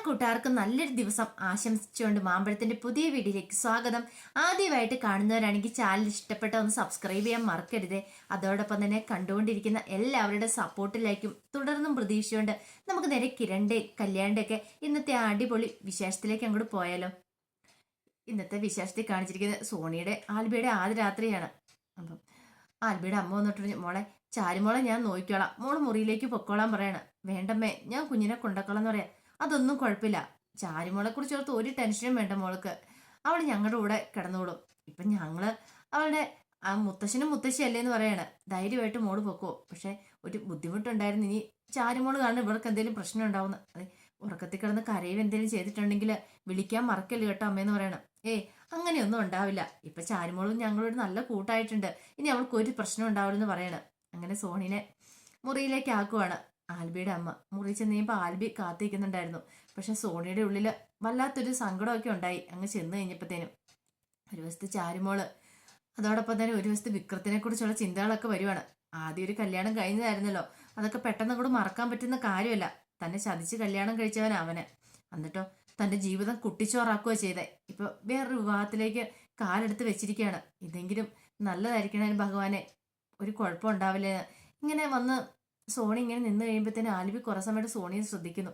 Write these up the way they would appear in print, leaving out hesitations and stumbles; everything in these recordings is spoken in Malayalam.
കൂട്ടുകാർക്കും നല്ലൊരു ദിവസം ആശംസിച്ചുകൊണ്ട് മാമ്പഴത്തിന്റെ പുതിയ വീഡിയോയിലേക്ക് സ്വാഗതം. ആദ്യമായിട്ട് കാണുന്നവരാണെങ്കിൽ ചാനൽ ഇഷ്ടപ്പെട്ട ഒന്ന് സബ്സ്ക്രൈബ് ചെയ്യാൻ മറക്കരുതേ. അതോടൊപ്പം തന്നെ കണ്ടുകൊണ്ടിരിക്കുന്ന എല്ലാവരുടെ സപ്പോർട്ടിലേക്കും തുടർന്നും പ്രതീക്ഷിച്ചുകൊണ്ട് നമുക്ക് നേരെ കിരണിന്റെ കല്യാണിന്റെ ഒക്കെ ഇന്നത്തെ അടിപൊളി വിശേഷത്തിലേക്ക് അങ്ങോട്ട് പോയാലോ. ഇന്നത്തെ വിശേഷത്തിൽ കാണിച്ചിരിക്കുന്നത് സോണിയുടെ ആൽബിയുടെ ആദ്യ രാത്രിയാണ്. അപ്പം ആൽബിയുടെ അമ്മ വന്നിട്ട് പറഞ്ഞു, മോളെ ചാരുമോളെ ഞാൻ നോക്കിക്കോളാം, മോള് മുറിയിലേക്ക് പൊക്കോളാൻ പറയണം. വേണ്ടമ്മേ, ഞാൻ കുഞ്ഞിനെ കൊണ്ടക്കോളാം എന്ന് പറയാം. അതൊന്നും കുഴപ്പമില്ല, ചാരുമോളെ കുറിച്ച് ഓർത്ത് ഒരു ടെൻഷനും വേണ്ട മോൾക്ക്, അവൾ ഞങ്ങളുടെ കൂടെ കിടന്നോളും. ഇപ്പം ഞങ്ങള് അവളുടെ ആ മുത്തശ്ശനും മുത്തശ്ശിയല്ലേ എന്ന് പറയാണ്. ധൈര്യമായിട്ട് മോള് പൊക്കോ. പക്ഷെ ഒരു ബുദ്ധിമുട്ടുണ്ടായിരുന്നു, ഇനി ചാരുമോള് കാരണം ഇവർക്ക് എന്തെങ്കിലും പ്രശ്നം ഉണ്ടാവുന്ന, അതെ ഉറക്കത്തിൽ കിടന്ന് കരയും എന്തെങ്കിലും ചെയ്തിട്ടുണ്ടെങ്കിൽ വിളിക്കാൻ മറക്കല്ലേ കേട്ടോ അമ്മയെന്ന് പറയണം. അങ്ങനെയൊന്നും ഉണ്ടാവില്ല, ഇപ്പൊ ചാരുമോളും ഞങ്ങളോട് നല്ല കൂട്ടായിട്ടുണ്ട്, ഇനി അവൾക്ക് ഒരു പ്രശ്നം ഉണ്ടാവില്ലെന്ന് പറയണം. അങ്ങനെ സോണിനെ മുറിയിലേക്ക് ആക്കുവാണ് ആൽബിയുടെ അമ്മ. മുറി ചെന്ന് കഴിയുമ്പോൾ ആൽബി കാത്തിരിക്കുന്നുണ്ടായിരുന്നു. പക്ഷെ സോണിയുടെ ഉള്ളിൽ വല്ലാത്തൊരു സങ്കടമൊക്കെ ഉണ്ടായി അങ്ങ് ചെന്ന് കഴിഞ്ഞപ്പോഴത്തേനും. ഒരു വശത്ത് ചാരുമോള്, അതോടൊപ്പം തന്നെ ഒരു വശത്ത് വിക്രത്തിനെ കുറിച്ചുള്ള ചിന്തകളൊക്കെ വരുവാണ്. ആദ്യം ഒരു കല്യാണം കഴിഞ്ഞതായിരുന്നല്ലോ, അതൊക്കെ പെട്ടെന്ന് കൂടെ മറക്കാൻ പറ്റുന്ന കാര്യമല്ല. തന്നെ ചതിച്ച് കല്യാണം കഴിച്ചവൻ അവന്, എന്നിട്ടോ തന്റെ ജീവിതം കുട്ടിച്ചോറാക്കുക ചെയ്തേ. ഇപ്പൊ വേറൊരു വിവാഹത്തിലേക്ക് കാലെടുത്ത് വെച്ചിരിക്കുകയാണ്. ഇതെങ്കിലും നല്ലതായിരിക്കണം ഭഗവാനെ, ഒരു കുഴപ്പം ഉണ്ടാവില്ല. ഇങ്ങനെ വന്ന് സോണി ഇങ്ങനെ നിന്ന് കഴിയുമ്പോഴത്തേന് ആൽബി കുറെ സമയത്ത് സോണിയെ ശ്രദ്ധിക്കുന്നു.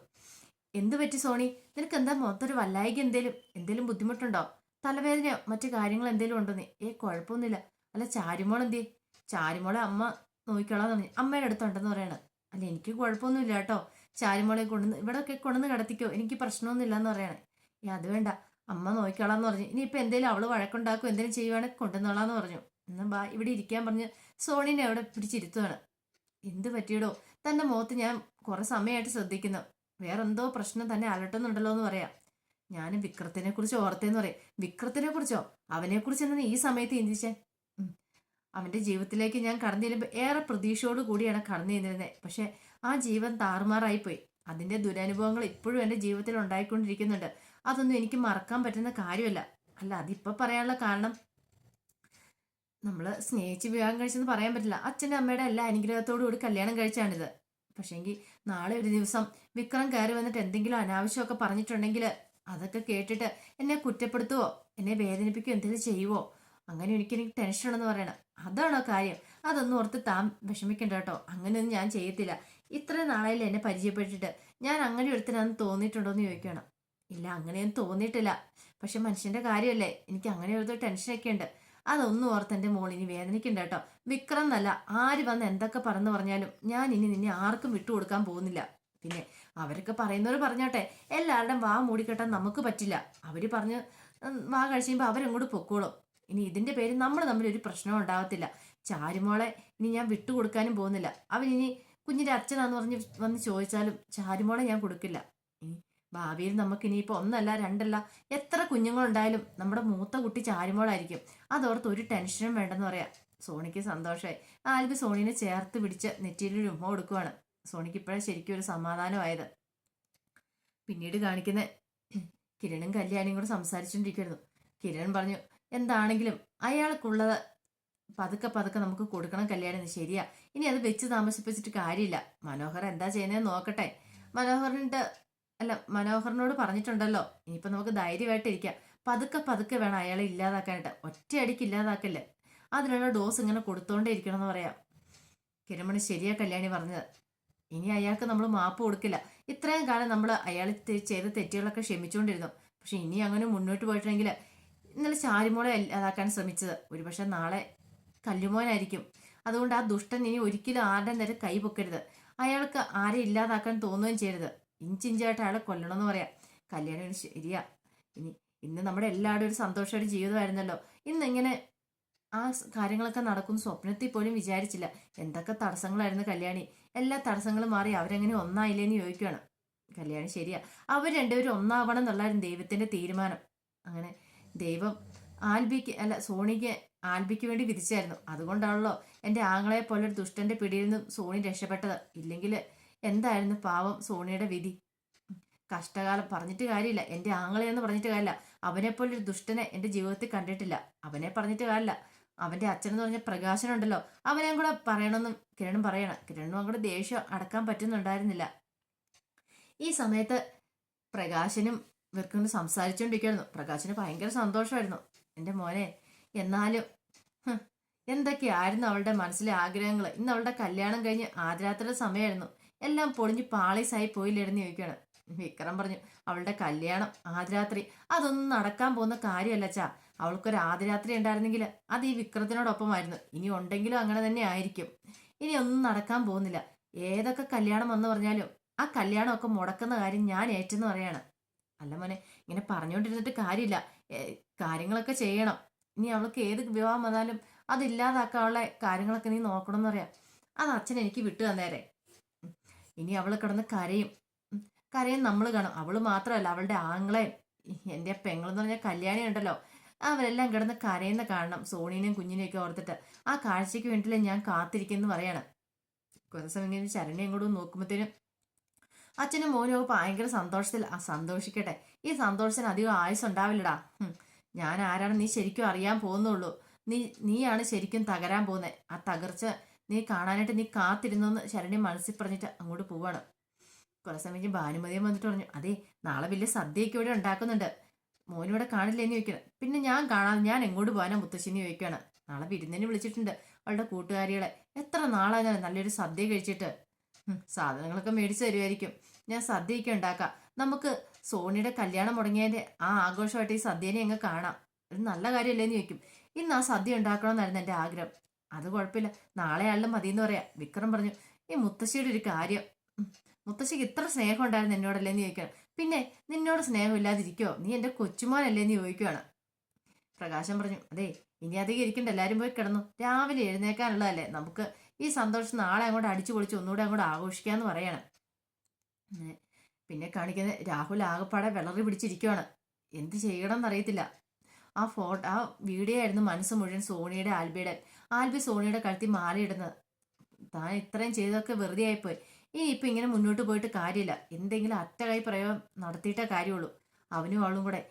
എന്തു പറ്റി സോണി, നിനക്ക് എന്താ മൊത്തം വല്ലായിക, എന്തേലും ബുദ്ധിമുട്ടുണ്ടോ, തലവേദനയോ മറ്റു കാര്യങ്ങൾ എന്തേലും ഉണ്ടോ നീ? കുഴപ്പമൊന്നുമില്ല. അല്ല ചാരുമോൾ എന്തേ? ചാരുമോളെ അമ്മ നോക്കിക്കോളാന്ന് പറഞ്ഞു, അമ്മയുടെ അടുത്തുണ്ടെന്ന് പറയണത്. അല്ല എനിക്ക് കുഴപ്പമൊന്നുമില്ല കേട്ടോ, ചാരുമോളെ കൊണ്ടുവന്ന് ഇവിടെയൊക്കെ കൊണ്ടുവന്ന് കിടത്തിക്കോ, എനിക്ക് പ്രശ്നമൊന്നുമില്ല എന്ന് പറയണേ. അത് വേണ്ട, അമ്മ നോക്കിക്കോളാന്ന് പറഞ്ഞു. ഇനിയിപ്പൊ എന്തേലും അവള് വഴക്കുണ്ടാക്കും എന്തെങ്കിലും ചെയ്യുവാണെങ്കിൽ കൊണ്ടുവന്നോളാന്ന് പറഞ്ഞു. എന്നാ ബാ ഇവിടെ ഇരിക്കാൻ പറഞ്ഞ് സോണിനെ അവിടെ പിടിച്ചിരുത്തുവാണ്. എന്ത് പറ്റിയടോ, തന്റെ മുഖത്ത് ഞാൻ കുറെ സമയമായിട്ട് ശ്രദ്ധിക്കുന്നു, വേറെന്തോ പ്രശ്നം തന്നെ അലട്ടുന്നുണ്ടല്ലോ എന്ന് പറയാം. ഞാൻ വിക്രത്തിനെ കുറിച്ച് ഓർത്തേന്ന് പറയും. വിക്രത്തിനെ കുറിച്ചോ? അവനെ കുറിച്ച് എന്നാ ഈ സമയത്ത് ചിന്തിച്ചേ? അവന്റെ ജീവിതത്തിലേക്ക് ഞാൻ കടന്നു ചെല്ലുമ്പോൾ ഏറെ പ്രതീക്ഷയോട് കൂടിയാണ് കടന്നു ചെന്നിരുന്നത്. പക്ഷെ ആ ജീവൻ താറുമാറായി പോയി. അതിന്റെ ദുരനുഭവങ്ങൾ ഇപ്പോഴും എന്റെ ജീവിതത്തിൽ ഉണ്ടായിക്കൊണ്ടിരിക്കുന്നുണ്ട്. അതൊന്നും എനിക്ക് മറക്കാൻ പറ്റുന്ന കാര്യമല്ല. അല്ല അതിപ്പോ പറയാനുള്ള കാരണം, നമ്മള് സ്നേഹിച്ച് വിവാഹം കഴിച്ചെന്ന് പറയാൻ പറ്റില്ല. അച്ഛൻ്റെ അമ്മയുടെ എല്ലാ അനുഗ്രഹത്തോടു കൂടി കല്യാണം കഴിച്ചാണിത്. പക്ഷേങ്കിൽ നാളെ ഒരു ദിവസം വിക്രം കയറി വന്നിട്ട് എന്തെങ്കിലും അനാവശ്യമൊക്കെ പറഞ്ഞിട്ടുണ്ടെങ്കിൽ അതൊക്കെ കേട്ടിട്ട് എന്നെ കുറ്റപ്പെടുത്തുവോ, എന്നെ വേദനിപ്പിക്കുകയോ എന്തെങ്കിലും ചെയ്യുവോ, അങ്ങനെ എനിക്ക് ടെൻഷൻ ഉണ്ടെന്ന് പറയണം. അതാണോ കാര്യം? അതൊന്നും ഓർത്ത് താൻ വിഷമിക്കണ്ട കേട്ടോ, അങ്ങനെയൊന്നും ഞാൻ ചെയ്യത്തില്ല. ഇത്രയും നാളായില്ല എന്നെ പരിചയപ്പെട്ടിട്ട്, ഞാൻ അങ്ങനെ ഒരുത്തനാന്ന് തോന്നിയിട്ടുണ്ടോ എന്ന് ചോദിക്കണം. ഇല്ല, അങ്ങനെയൊന്നും തോന്നിയിട്ടില്ല. പക്ഷെ മനുഷ്യന്റെ കാര്യമല്ലേ, എനിക്ക് അങ്ങനെ ഒരു ടെൻഷനൊക്കെ ഉണ്ട്. അതൊന്നും ഓർത്ത് എൻ്റെ മോൾ ഇനി വേദനിക്കണ്ട കേട്ടോ. വിക്രം എന്നല്ല, ആര് വന്ന് എന്തൊക്കെ പറഞ്ഞു പറഞ്ഞാലും ഞാൻ ഇനി നിന്നെ ആർക്കും വിട്ടുകൊടുക്കാൻ പോകുന്നില്ല. പിന്നെ അവരൊക്കെ പറയുന്നവർ പറഞ്ഞോട്ടെ, എല്ലാവരുടെയും വാ മൂടിക്കെട്ടാൻ നമുക്ക് പറ്റില്ല. അവര് പറഞ്ഞ് വാ കഴിച്ചുമ്പോൾ അവരങ്ങോട്ട് പൊക്കോളും. ഇനി ഇതിന്റെ പേര് നമ്മൾ തമ്മിൽ ഒരു പ്രശ്നവും ഉണ്ടാവത്തില്ല. ചാരുമോളെ ഇനി ഞാൻ വിട്ടുകൊടുക്കാനും പോകുന്നില്ല. അവനിനി കുഞ്ഞിന്റെ അച്ഛനാന്ന് പറഞ്ഞ് വന്ന് ചോദിച്ചാലും ചാരുമോളെ ഞാൻ കൊടുക്കില്ല. ഇനി ഭാവിയിൽ നമുക്ക് ഇനിയിപ്പോ ഒന്നല്ല രണ്ടല്ല എത്ര കുഞ്ഞുങ്ങളുണ്ടായാലും നമ്മുടെ മൂത്ത കുട്ടി ചാരുമോളായിരിക്കും. അതോർത്ത് ഒരു ടെൻഷനും വേണ്ടെന്ന് പറയാം. സോണിക്ക് സന്തോഷമായി. ആൽബി സോണിനെ ചേർത്ത് പിടിച്ച് നെറ്റിയിലൊരു ഉമ്മ കൊടുക്കുവാണ്. സോണിക്ക് ഇപ്പോഴാണ് ശരിക്കും ഒരു സമാധാനമായത്. പിന്നീട് കാണിക്കുന്ന കിരണും കല്യാണിയും കൂടെ സംസാരിച്ചുകൊണ്ടിരിക്കുന്നു. കിരൺ പറഞ്ഞു, എന്താണെങ്കിലും അയാൾക്കുള്ളത് പതുക്കെ പതുക്കെ നമുക്ക് കൊടുക്കണം കല്യാണം, ശരിയാ. ഇനി അത് വെച്ച് താമസിപ്പിച്ചിട്ട് കാര്യമില്ല. മനോഹർ എന്താ ചെയ്യുന്നതെന്ന് നോക്കട്ടെ. മനോഹറിന്റെ മനോഹറിനോട് പറഞ്ഞിട്ടുണ്ടല്ലോ, ഇനിയിപ്പോ നമുക്ക് ധൈര്യമായിട്ടിരിക്കാം. പതുക്കെ പതുക്കെ വേണം അയാളെ ഇല്ലാതാക്കാനായിട്ട്, ഒറ്റയടിക്ക് ഇല്ലാതാക്കല്ലേ. അതിനുള്ള ഡോസ് ഇങ്ങനെ കൊടുത്തോണ്ടേ ഇരിക്കണം എന്ന് പറയാം. കിരമണി ശരിയാ കല്യാണി പറഞ്ഞത്. ഇനി അയാൾക്ക് നമ്മൾ മാപ്പ് കൊടുക്കില്ല. ഇത്രയും കാലം നമ്മൾ അയാൾ ചെയ്ത തെറ്റുകളൊക്കെ ക്ഷമിച്ചുകൊണ്ടിരുന്നു. പക്ഷെ ഇനി അങ്ങനെ മുന്നോട്ട് പോയിട്ടുണ്ടെങ്കിൽ, ഇന്നലെ ചാരുമോളെ ഇല്ലാതാക്കാൻ ശ്രമിച്ചത് ഒരുപക്ഷെ നാളെ കല്ലുമോനായിരിക്കും. അതുകൊണ്ട് ആ ദുഷ്ടൻ ഇനി ഒരിക്കലും ആരുടെ നേരെ കൈ പൊക്കരുത്. അയാൾക്ക് ആരെ ഇല്ലാതാക്കാൻ തോന്നുകയും ചെയ്യരുത്. ഇഞ്ചിഞ്ചായിട്ട് അയാളെ കൊല്ലണമെന്ന് പറയാം. കല്യാണം ശരിയാ. ഇന്ന് നമ്മുടെ എല്ലാവരും ഒരു സന്തോഷമായിട്ട് ജീവിതമായിരുന്നല്ലോ. ഇന്നിങ്ങനെ ആ കാര്യങ്ങളൊക്കെ നടക്കുന്ന സ്വപ്നത്തിൽ പോലും വിചാരിച്ചില്ല. എന്തൊക്കെ തടസ്സങ്ങളായിരുന്നു കല്യാണി. എല്ലാ തടസ്സങ്ങളും മാറി അവരെങ്ങനെ ഒന്നായില്ലേന്ന് ചോദിക്കുകയാണ്. കല്യാണി ശരിയാ, അവർ രണ്ടുപേരും ഒന്നാവണം എന്നുള്ളായിരുന്നു ദൈവത്തിന്റെ തീരുമാനം. അങ്ങനെ ദൈവം സോണിക്ക് ആൽബിക്ക് വേണ്ടി വിധിച്ചായിരുന്നു. അതുകൊണ്ടാണല്ലോ എൻ്റെ ആങ്ങളെ പോലെ ഒരു ദുഷ്ടന്റെ പിടിയിൽ നിന്നും സോണി രക്ഷപ്പെട്ടത്. ഇല്ലെങ്കിൽ എന്തായിരുന്നു പാവം സോണിയുടെ വിധി. കഷ്ടകാലം പറഞ്ഞിട്ട് കാര്യമില്ല. എൻ്റെ ആങ്ങളെയെന്ന് പറഞ്ഞിട്ട് കാര്യമില്ല. അവനെപ്പോലൊരു ദുഷ്ടനെ എൻ്റെ ജീവിതത്തിൽ കണ്ടിട്ടില്ല. അവനെ പറഞ്ഞിട്ട് കാര്യമില്ല. അവന്റെ അച്ഛനെന്ന് പറഞ്ഞ പ്രകാശനുണ്ടല്ലോ, അവനെയും കൂടെ പറയണമെന്നും കിരണും പറയണം. കിരണും അങ്ങോട്ട് ദേഷ്യം അടക്കാൻ പറ്റുന്നുണ്ടായിരുന്നില്ല. ഈ സമയത്ത് പ്രകാശനും ഇവർക്കൊണ്ട് സംസാരിച്ചുകൊണ്ടിരിക്കുകയായിരുന്നു. പ്രകാശന് ഭയങ്കര സന്തോഷമായിരുന്നു. എൻ്റെ മോനെ, എന്നാലും ഹ്, എന്തൊക്കെയായിരുന്നു അവളുടെ മനസ്സിലെ ആഗ്രഹങ്ങൾ. ഇന്ന് അവളുടെ കല്യാണം കഴിഞ്ഞ് ആദ്യരാത്രിയുടെ സമയമായിരുന്നു. എല്ലാം പൊളിഞ്ഞ് പാളീസായി പോയില്ലായിരുന്നു ചോദിക്കുകയാണ്. വിക്രം പറഞ്ഞു, അവളുടെ കല്യാണം ആദ്യരാത്രി അതൊന്നും നടക്കാൻ പോകുന്ന കാര്യമല്ല അച്ഛാ. അവൾക്കൊരു ആദ്യരാത്രി ഉണ്ടായിരുന്നെങ്കിൽ അത് ഈ വിക്രത്തിനോടൊപ്പമായിരുന്നു. ഇനി ഉണ്ടെങ്കിലും അങ്ങനെ തന്നെ ആയിരിക്കും. ഇനി ഒന്നും നടക്കാൻ പോകുന്നില്ല. ഏതൊക്കെ കല്യാണം വന്നു പറഞ്ഞാലും ആ കല്യാണമൊക്കെ മുടക്കുന്ന കാര്യം ഞാൻ ഏറ്റെന്ന് പറയാണ്. അല്ല മോനെ, ഇങ്ങനെ പറഞ്ഞുകൊണ്ടിരുന്നിട്ട് കാര്യമില്ല. കാര്യങ്ങളൊക്കെ ചെയ്യണം. ഇനി അവൾക്ക് ഏത് വിവാഹം വന്നാലും അതില്ലാതാക്കാനുള്ള കാര്യങ്ങളൊക്കെ നീ നോക്കണം എന്ന് പറയാം. അത് അച്ഛൻ എനിക്ക് വിട്ടു തന്നേരെ. ഇനി അവൾ കിടന്ന് കരയും. കരയും നമ്മൾ കാണും. അവള് മാത്രമല്ല, അവളുടെ ആങ്ങളെയും എൻ്റെ പെങ്ങളെന്ന് പറഞ്ഞ കല്യാണി ഉണ്ടല്ലോ, അവരെല്ലാം കിടന്ന് കരയുന്ന കാണണം. സോണീനെയും കുഞ്ഞിനെയൊക്കെ ഓർത്തിട്ട് ആ കാഴ്ചയ്ക്ക് വേണ്ടിയില്ലേ ഞാൻ കാത്തിരിക്കുന്നു പറയാണ്. കുറേ സമയം കഴിഞ്ഞ് ശരണ്യം കൂടെ നോക്കുമ്പോഴത്തേനും അച്ഛനും മോനും ഭയങ്കര സന്തോഷത്തിൽ. ആ സന്തോഷിക്കട്ടെ, ഈ സന്തോഷത്തിന് അധികം ആയുസ് ഉണ്ടാവില്ലടാ. ഞാൻ ആരാണ് നീ ശരിക്കും അറിയാൻ പോകുന്നുള്ളൂ. നീയാണ് ശരിക്കും തകരാൻ പോകുന്നത്. ആ തകർച്ച നീ കാണാനായിട്ട് നീ കാത്തിരുന്നെന്ന് ശരണ്യം മനസ്സിൽ പറഞ്ഞിട്ട് അങ്ങോട്ട് പോവാണ്. കുറെ സമയം ഭാനുമതിയും വന്നിട്ട് പറഞ്ഞു, അതെ നാളെ വലിയ സദ്യയൊക്കെ ഇവിടെ ഉണ്ടാക്കുന്നുണ്ട്, മോനിവിടെ കാണില്ലേന്ന് ചോദിക്കണം. പിന്നെ ഞാൻ കാണാതെ ഞാൻ എങ്ങോട്ട് പോകാനാ മുത്തശ്ശിനി ചോദിക്കുകയാണ്. നാളെ വിരുന്നിന് വിളിച്ചിട്ടുണ്ട് അവളുടെ കൂട്ടുകാരികളെ. എത്ര നാളായി നല്ലൊരു സദ്യ കഴിച്ചിട്ട്. സാധനങ്ങളൊക്കെ മേടിച്ചു തരുമായിരിക്കും. ഞാൻ സദ്യയൊക്കെ ഉണ്ടാക്കാം. നമുക്ക് സോണിയുടെ കല്യാണം മുടങ്ങിയതിന്റെ ആ ആഘോഷമായിട്ട് ഈ സദ്യനെ അങ്ങ് കാണാം. ഒരു നല്ല കാര്യമല്ലേന്ന് ചോദിക്കും. ഇന്ന് ആ സദ്യ ഉണ്ടാക്കണമെന്നായിരുന്നു എൻ്റെ ആഗ്രഹം. അത് കുഴപ്പമില്ല, നാളെ ആളിലും മതിയെന്ന് പറയാം. വിക്രം പറഞ്ഞു, ഈ മുത്തശ്ശിയുടെ ഒരു കാര്യം, മുത്തശ്ശിക്ക് ഇത്ര സ്നേഹം ഉണ്ടായിരുന്നു എന്നോടല്ലേന്ന് ചോദിക്കണം. പിന്നെ നിന്നോട് സ്നേഹം ഇല്ലാതിരിക്കോ? നീ എൻ്റെ കൊച്ചുമോനല്ലേന്ന് ചോദിക്കുകയാണ്. പ്രകാശം പറഞ്ഞു, അതെ ഇനി അധികം ഇരിക്കണ്ട, എല്ലാവരും പോയി കിടന്നു. രാവിലെ എഴുന്നേക്കാനുള്ളതല്ലേ. നമുക്ക് ഈ സന്തോഷം നാളെ അങ്ങോട്ട് അടിച്ചു പൊളിച്ച് ഒന്നുകൂടെ അങ്ങോട്ട് ആഘോഷിക്കാന്ന് പറയാണ്. പിന്നെ കാണിക്കുന്നത് രാഹുൽ ആകെപ്പാടെ വിളറി പിടിച്ചിരിക്കുവാണ്. എന്ത് ചെയ്യണം എന്നറിയത്തില്ല. ആ വീഡിയോ ആയിരുന്നു മനസ്സ് മുഴുവൻ സോണിയുടെ ആൽബിയുടെ. ആൽബി സോണിയുടെ കഴുത്തിൽ മാലയിടുന്നത്. താൻ ഇത്രയും ചെയ്തൊക്കെ വെറുതെ ആയിപ്പോയി. ഇനിയിപ്പോൾ ഇങ്ങനെ മുന്നോട്ട് പോയിട്ട് കാര്യമില്ല. എന്തെങ്കിലും അറ്റകൈ പ്രയോഗം നടത്തിയിട്ടേ കാര്യമുള്ളൂ. അവനും അവളും കൂടെ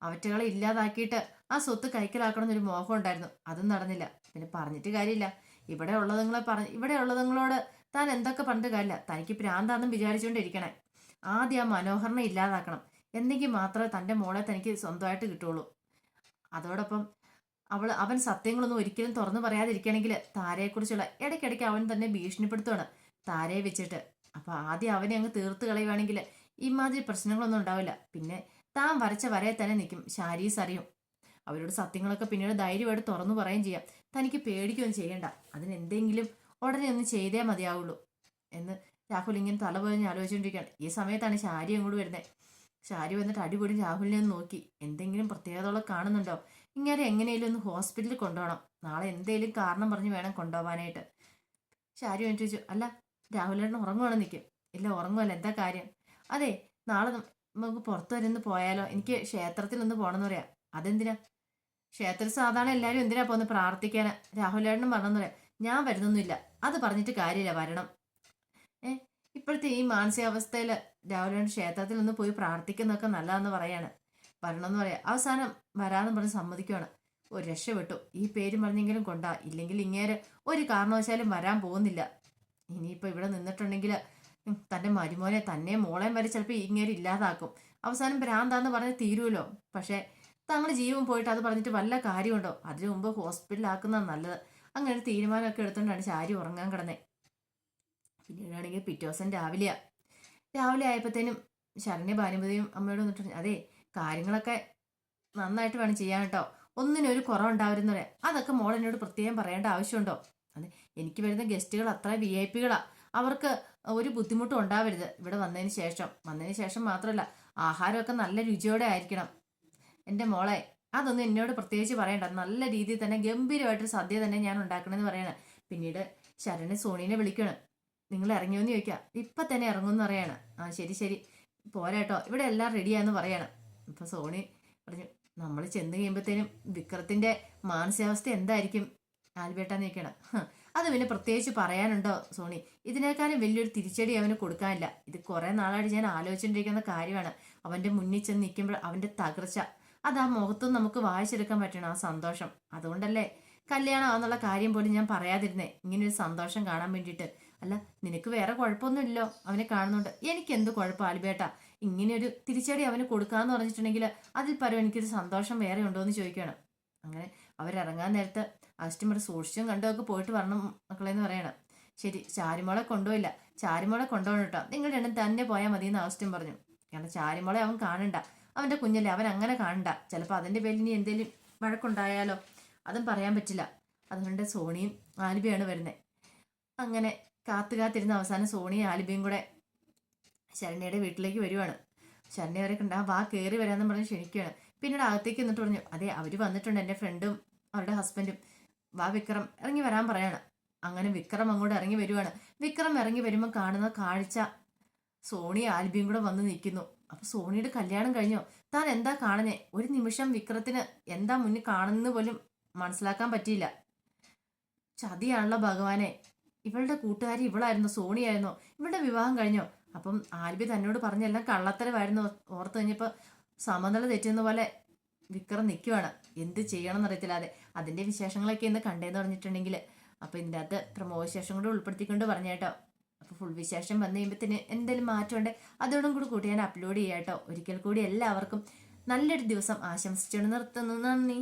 അവറ്റകളെ ഇല്ലാതാക്കിയിട്ട് ആ സ്വത്ത് കൈക്കലാക്കണമെന്നൊരു മോഹം ഉണ്ടായിരുന്നു. അതും നടന്നില്ല. പിന്നെ പറഞ്ഞിട്ട് കാര്യമില്ല. ഇവിടെ ഉള്ളതുങ്ങളോട് താൻ എന്തൊക്കെ പറഞ്ഞിട്ട് കാര്യമില്ല. തനിക്ക് ഭ്രാന്താന്നും വിചാരിച്ചുകൊണ്ടിരിക്കണേ. ആദ്യം ആ മനോഹരനെ ഇല്ലാതാക്കണം. എന്നെങ്കിൽ മാത്രമേ തൻ്റെ മോളെ തനിക്ക് സ്വന്തമായിട്ട് കിട്ടുള്ളൂ. അതോടൊപ്പം അവൻ സത്യങ്ങളൊന്നും ഒരിക്കലും തുറന്നു പറയാതിരിക്കണമെങ്കിൽ താരയെക്കുറിച്ചുള്ള ഇടയ്ക്കിടയ്ക്ക് അവൻ തന്നെ ഭീഷണിപ്പെടുത്തുവാണ് താരയെ വെച്ചിട്ട്. അപ്പൊ ആദ്യം അവനെ അങ്ങ് തീർത്ത് കളയുവാണെങ്കിൽ ഇമാതിരി പ്രശ്നങ്ങളൊന്നും ഉണ്ടാവില്ല. പിന്നെ താൻ വരച്ച വരയെ തന്നെ നിൽക്കും. ഷാരീസ് അറിയും. അവരോട് സത്യങ്ങളൊക്കെ പിന്നീട് ധൈര്യമായിട്ട് തുറന്നു പറയുകയും ചെയ്യാം. തനിക്ക് പേടിക്കുകയൊന്നും ചെയ്യണ്ട. അതിനെന്തെങ്കിലും ഉടനെ ഒന്ന് ചെയ്തേ മതിയാവുള്ളൂ എന്ന് രാഹുൽ ഇങ്ങനെ തലപോഞ്ഞ് ആലോചിച്ചുകൊണ്ടിരിക്കുകയാണ്. ഈ സമയത്താണ് ഷാരി അങ്ങോട്ട് വരുന്നത്. ഷാരി വന്നിട്ട് അടിപൊളി രാഹുലിനെ ഒന്ന് നോക്കി, എന്തെങ്കിലും പ്രത്യേകതകളോ കാണുന്നുണ്ടോ? ഇങ്ങനെ എങ്ങനെയും ഒന്ന് ഹോസ്പിറ്റലിൽ കൊണ്ടുപോകണം. നാളെ എന്തെങ്കിലും കാരണം പറഞ്ഞ് വേണം കൊണ്ടുപോകാനായിട്ട്. ഷാരി വന്നിട്ട് ചോദിച്ചു, അല്ല രാഹുലേട്ടൻ ഉറങ്ങുവാണോ? നിൽക്കും. ഇല്ല ഉറങ്ങുമല്ല, എന്താ കാര്യം? അതെ നാളെ നമുക്ക് പുറത്തു വരെ പോയാലോ? എനിക്ക് ക്ഷേത്രത്തിൽ ഒന്ന് പോകണമെന്ന് പറയാം. അതെന്തിനാ? ക്ഷേത്രത്തിൽ സാധാരണ എല്ലാവരും എന്തിനാ പോന്ന് പ്രാർത്ഥിക്കാന്. രാഹുലേട്ടനും പറഞ്ഞെന്ന് പറയാം. ഞാൻ വരുന്നൊന്നുമില്ല. അത് പറഞ്ഞിട്ട് കാര്യമില്ല, വരണം. ഇപ്പോഴത്തെ ഈ മാനസികാവസ്ഥയിൽ രാഹുലേട്ടൻ ക്ഷേത്രത്തിൽ ഒന്ന് പോയി പ്രാർത്ഥിക്കുന്നതൊക്കെ നല്ലതെന്ന് പറയാണ്. വരണമെന്ന് പറയാം. അവസാനം വരാമെന്ന് പറഞ്ഞ് സമ്മതിക്കുവാണ്. ഒരു രക്ഷപ്പെട്ടു. ഈ പേര് പറഞ്ഞെങ്കിലും കൊണ്ടാ. ഇല്ലെങ്കിൽ ഇങ്ങേര് ഒരു കാരണവശാലും വരാൻ പോകുന്നില്ല. ഇനിയിപ്പോൾ ഇവിടെ നിന്നിട്ടുണ്ടെങ്കിൽ തൻ്റെ മരുമോനെ തന്നെ മോളെയും വരെ ചിലപ്പോൾ ഇങ്ങേര് ഇല്ലാതാക്കും. അവസാനം ഭ്രാന്താന്ന് പറഞ്ഞ് തീരുമല്ലോ. പക്ഷേ തങ്ങളുടെ ജീവൻ പോയിട്ട് അത് പറഞ്ഞിട്ട് വല്ല കാര്യമുണ്ടോ? അതിനു മുമ്പ് ഹോസ്പിറ്റലിലാക്കുന്നതാണ് നല്ലത്. അങ്ങനെ ഒരു തീരുമാനമൊക്കെ എടുത്തുകൊണ്ടാണ് ഷാരി ഉറങ്ങാൻ കിടന്നത്. പിന്നീടാണെങ്കിൽ പിറ്റേ ദിവസം രാവിലെ ആയപ്പോഴത്തേനും ശരണ്യ ഭാനുമതിയും അമ്മയോട് വന്നിട്ട്, അതെ കാര്യങ്ങളൊക്കെ നന്നായിട്ട് വേണം ചെയ്യാൻ കേട്ടോ. ഒന്നിനും ഒരു കുറവുണ്ടാവരുന്ന പറയാം. അതൊക്കെ മോൾ എന്നോട് പ്രത്യേകം പറയേണ്ട ആവശ്യമുണ്ടോ? അതെ എനിക്ക് വരുന്ന ഗസ്റ്റുകൾ അത്ര VIP കളാ. അവർക്ക് ഒരു ബുദ്ധിമുട്ടും ഉണ്ടാവരുത് ഇവിടെ വന്നതിന് ശേഷം മാത്രമല്ല, ആഹാരമൊക്കെ നല്ല രുചിയോടെ ആയിരിക്കണം. എൻ്റെ മോളെ അതൊന്നും എന്നോട് പ്രത്യേകിച്ച് പറയണ്ട. നല്ല രീതിയിൽ തന്നെ ഗംഭീരമായിട്ടൊരു സദ്യ തന്നെ ഞാൻ ഉണ്ടാക്കണമെന്ന് പറയണം. പിന്നീട് ശരണ്യ സോണീനെ വിളിക്കണം. നിങ്ങൾ ഇറങ്ങിയോന്ന് ചോദിക്കാം. ഇപ്പം തന്നെ ഇറങ്ങുമെന്ന് പറയാണ്. ആ ശരി പോരാട്ടോ, ഇവിടെ എല്ലാം റെഡിയാന്ന് പറയണം. അപ്പം സോണി പറഞ്ഞു, നമ്മൾ ചെന്ന് കഴിയുമ്പോഴത്തേനും വിക്രത്തിന്റെ മാനസികാവസ്ഥ എന്തായിരിക്കും ആൽബേട്ടാന്ന് ചോദിക്കണം. അത് പിന്നെ പ്രത്യേകിച്ച് പറയാനുണ്ടോ സോണി? ഇതിനേക്കാളും വലിയൊരു തിരിച്ചടി അവന് കൊടുക്കാനില്ല. ഇത് കുറെ നാളായിട്ട് ഞാൻ ആലോചിച്ചുകൊണ്ടിരിക്കുന്ന കാര്യമാണ്. അവന്റെ മുന്നിൽ ചെന്ന് നിൽക്കുമ്പോൾ അവന്റെ തകർച്ച, അത് ആ മുഖത്തും നമുക്ക് വായിച്ചെടുക്കാൻ പറ്റണം ആ സന്തോഷം. അതുകൊണ്ടല്ലേ കല്യാണം എന്നുള്ള കാര്യം പോലും ഞാൻ പറയാതിരുന്നേ, ഇങ്ങനൊരു സന്തോഷം കാണാൻ വേണ്ടിയിട്ട്. അല്ല നിനക്ക് വേറെ കുഴപ്പമൊന്നുമില്ലല്ലോ അവനെ കാണുന്നുണ്ട്. എനിക്ക് എന്ത് കുഴപ്പം ആൽബേട്ടാ, ഇങ്ങനെ ഒരു തിരിച്ചടി അവന് കൊടുക്കാന്ന് പറഞ്ഞിട്ടുണ്ടെങ്കിൽ അതിൽ പരം എനിക്കൊരു സന്തോഷം വേറെ ഉണ്ടോ എന്ന് ചോദിക്കുകയാണ്. അങ്ങനെ അവരിറങ്ങാൻ നേരത്ത് അസ്റ്റമർ സൂക്ഷിച്ചും കണ്ടുമൊക്കെ പോയിട്ട് വരണം മക്കളെന്ന് പറയണം. ശരി, ചാരിമോളെ കൊണ്ടുപോയില്ല, ചാരിമോളെ കൊണ്ടുപോകണം കേട്ടോ, നിങ്ങൾ രണ്ടും തന്നെ പോയാൽ മതി എന്ന് ആസ്റ്റം പറഞ്ഞു. കാരണം ചാരിമോളെ അവൻ കാണണ്ട, അവന്റെ കുഞ്ഞല്ലേ, അവൻ അങ്ങനെ കാണണ്ട, ചിലപ്പോൾ അതിന്റെ പേരിൽ ഇനി എന്തെങ്കിലും വഴക്കുണ്ടായാലോ, അതും പറയാൻ പറ്റില്ല. അതുകൊണ്ട് സോണിയും ആൽബിയാണ് വരുന്നത്. അങ്ങനെ കാത്തിരുന്ന അവസാനം സോണിയും ആൽബിയും കൂടെ ശരണ്യയുടെ വീട്ടിലേക്ക് വരുവാണ്. ശരണ്യ അവരെ കണ്ട വാ കയറി വരാമെന്ന് പറഞ്ഞ് ക്ഷണിക്കുകയാണ്. പിന്നീട് അകത്തേക്ക് എന്നിട്ട് പറഞ്ഞു, അതെ അവർ വന്നിട്ടുണ്ട്, എൻ്റെ ഫ്രണ്ടും അവരുടെ ഹസ്ബൻഡും, വാ വിക്രം ഇറങ്ങി വരാൻ പറയാണ്. അങ്ങനെ വിക്രം അങ്ങോട്ട് ഇറങ്ങി വരുവാണ്. വിക്രം ഇറങ്ങി വരുമ്പോൾ കാണുന്ന കാഴ്ച സോണി ആൽബിയും കൂടെ വന്ന് നിൽക്കുന്നു. അപ്പൊ സോണിയുടെ കല്യാണം കഴിഞ്ഞോ, താൻ എന്താ കാണുന്നേ? ഒരു നിമിഷം വിക്രത്തിന് എന്താ മുന്നിൽ കാണുന്നത് പോലും മനസ്സിലാക്കാൻ പറ്റിയില്ല. ചതിയാണല്ലോ ഭഗവാനെ, ഇവളുടെ കൂട്ടുകാരി ഇവളായിരുന്നു, സോണിയായിരുന്നോ? ഇവളുടെ വിവാഹം കഴിഞ്ഞോ? അപ്പം ആൽബി തന്നോട് പറഞ്ഞെല്ലാം കള്ളത്തരമായിരുന്നു. ഓർത്ത് കഴിഞ്ഞപ്പോ സമനില തെറ്റുന്ന പോലെ വിക്രം നിൽക്കുവാണ്. എന്ത് ചെയ്യണം എന്നറിയത്തില്ലാതെ. അതിന്റെ വിശേഷങ്ങളൊക്കെ ഇന്ന് കണ്ടേന്ന് പറഞ്ഞിട്ടുണ്ടെങ്കിൽ അപ്പൊ ഇതിൻ്റെ അകത്ത് പ്രമോ വിശേഷം കൂടെ ഉൾപ്പെടുത്തിക്കൊണ്ട് പറഞ്ഞു കേട്ടോ. അപ്പൊ ഫുൾ വിശേഷം വന്നു കഴിയുമ്പത്തിന് എന്തെങ്കിലും മാറ്റമുണ്ട് അതോടും കൂടി കൂട്ടി ഞാൻ അപ്ലോഡ് ചെയ്യാം കേട്ടോ. ഒരിക്കൽ കൂടി എല്ലാവർക്കും നല്ലൊരു ദിവസം ആശംസിച്ചുകൊണ്ട് നിർത്തുന്നു. നന്ദി.